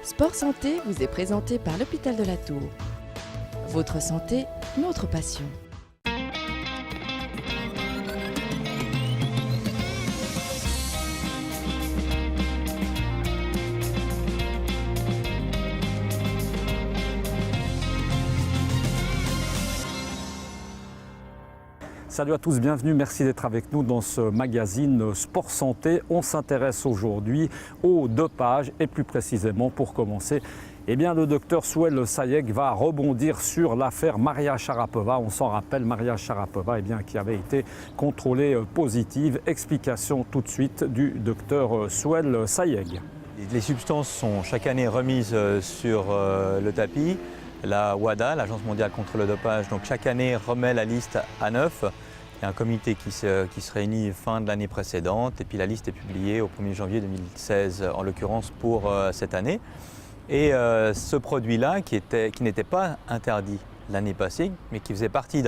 Sport Santé vous est présenté par l'Hôpital de la Tour. Votre santé, notre passion. Salut à tous, bienvenue, merci d'être avec nous dans ce magazine Sport Santé. On s'intéresse aujourd'hui au dopage et plus précisément pour commencer, le docteur Souheil Sayegh va rebondir sur l'affaire Maria Sharapova. On s'en rappelle, Maria Sharapova qui avait été contrôlée positive. Explication tout de suite du docteur Souheil Sayegh. Les substances sont chaque année remises sur le tapis. La WADA, l'Agence mondiale contre le dopage, donc chaque année remet la liste à neuf. Il y a un comité qui se réunit fin de l'année précédente et puis la liste est publiée au 1er janvier 2016 en l'occurrence pour cette année. Et ce produit-là qui n'était pas interdit l'année passée mais qui faisait partie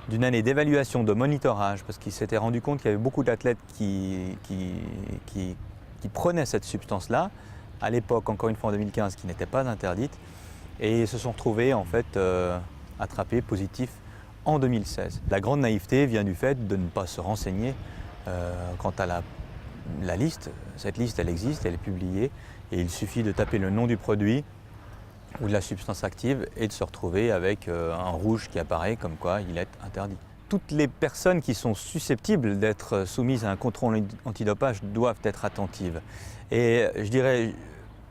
d'une année d'évaluation, de monitorage parce qu'il s'était rendu compte qu'il y avait beaucoup d'athlètes qui prenaient cette substance-là, à l'époque encore une fois en 2015 qui n'était pas interdite et se sont retrouvés en fait attrapés positifs en 2016. La grande naïveté vient du fait de ne pas se renseigner quant à la liste. Cette liste, elle existe, elle est publiée et il suffit de taper le nom du produit ou de la substance active et de se retrouver avec un rouge qui apparaît comme quoi il est interdit. Toutes les personnes qui sont susceptibles d'être soumises à un contrôle antidopage doivent être attentives. Et je dirais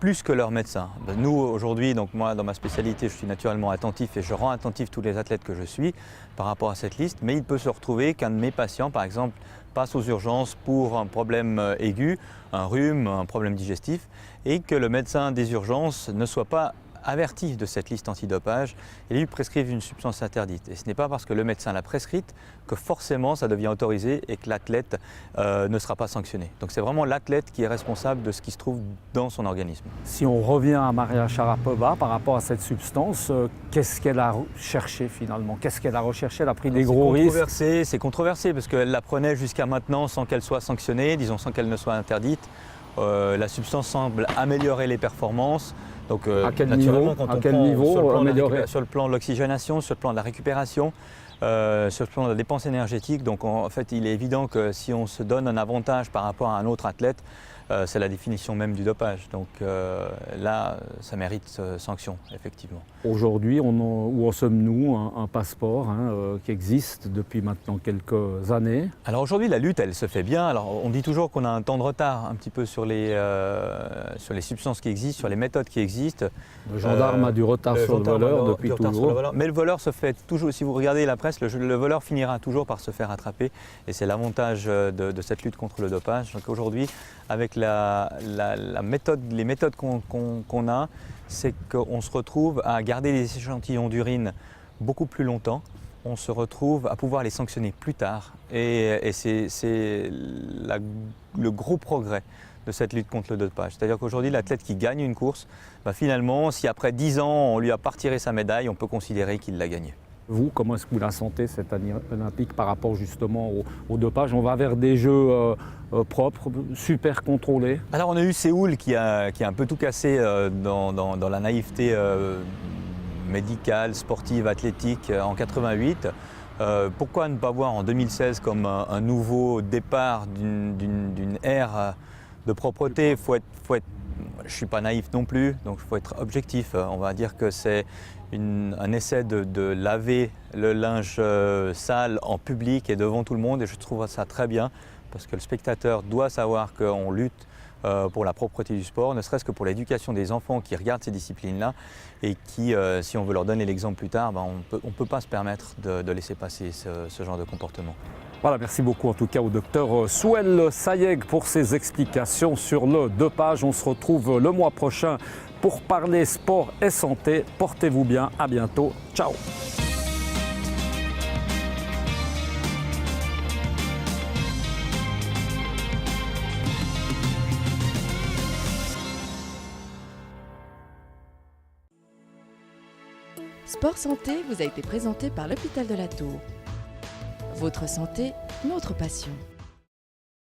plus que leur médecin. Nous aujourd'hui, donc moi dans ma spécialité, je suis naturellement attentif et je rends attentif tous les athlètes que je suis par rapport à cette liste, mais il peut se retrouver qu'un de mes patients, par exemple, passe aux urgences pour un problème aigu, un rhume, un problème digestif, et que le médecin des urgences ne soit pas averti de cette liste antidopage et lui prescrive une substance interdite. Et ce n'est pas parce que le médecin l'a prescrite que forcément ça devient autorisé et que l'athlète ne sera pas sanctionné. Donc c'est vraiment l'athlète qui est responsable de ce qui se trouve dans son organisme. Si on revient à Maria Sharapova par rapport à cette substance, qu'est-ce qu'elle a cherché finalement? Qu'est-ce qu'elle a recherché? Elle a pris des gros risques. C'est controversé parce qu'elle la prenait jusqu'à maintenant sans qu'elle soit sanctionnée, disons sans qu'elle ne soit interdite. La substance semble améliorer les performances. Donc, à quel niveau, sur le plan de l'oxygénation, sur le plan de la récupération, sur le plan de la dépense énergétique. Donc en fait, il est évident que si on se donne un avantage par rapport à un autre athlète, c'est la définition même du dopage. Donc là, ça mérite sanction, effectivement. Aujourd'hui, où en sommes-nous? Un passeport qui existe depuis maintenant quelques années. Alors aujourd'hui, la lutte, elle se fait bien. Alors on dit toujours qu'on a un temps de retard un petit peu sur les substances qui existent, sur les méthodes qui existent. Le gendarme a du retard sur le voleur depuis toujours. Mais le voleur se fait toujours, si vous regardez la presse, le voleur finira toujours par se faire attraper. Et c'est l'avantage de cette lutte contre le dopage. Donc aujourd'hui, avec les méthodes qu'on a, c'est qu'on se retrouve à garder les échantillons d'urine beaucoup plus longtemps. On se retrouve à pouvoir les sanctionner plus tard. Et c'est le gros progrès de cette lutte contre le dopage. C'est-à-dire qu'aujourd'hui, l'athlète qui gagne une course, finalement, si après 10 ans, on lui a pas retiré sa médaille, on peut considérer qu'il l'a gagnée. Vous, comment est-ce que vous la sentez cette année olympique par rapport justement au dopage? On va vers des jeux propres, super contrôlés. Alors on a eu Séoul qui a un peu tout cassé dans la naïveté médicale, sportive, athlétique en 88. Pourquoi ne pas voir en 2016 comme un nouveau départ d'une ère de propreté? Je ne suis pas naïf non plus, donc il faut être objectif. On va dire que c'est un essai de laver le linge sale en public et devant tout le monde et je trouve ça très bien parce que le spectateur doit savoir qu'on lutte pour la propreté du sport, ne serait-ce que pour l'éducation des enfants qui regardent ces disciplines-là et qui, si on veut leur donner l'exemple plus tard, on ne peut pas se permettre de laisser passer ce genre de comportement. Voilà, merci beaucoup en tout cas au docteur Souheil Sayegh pour ses explications sur le dopage. On se retrouve le mois prochain pour parler sport et santé. Portez-vous bien, à bientôt, ciao. Sport Santé vous a été présenté par l'Hôpital de la Tour. Votre santé, notre passion.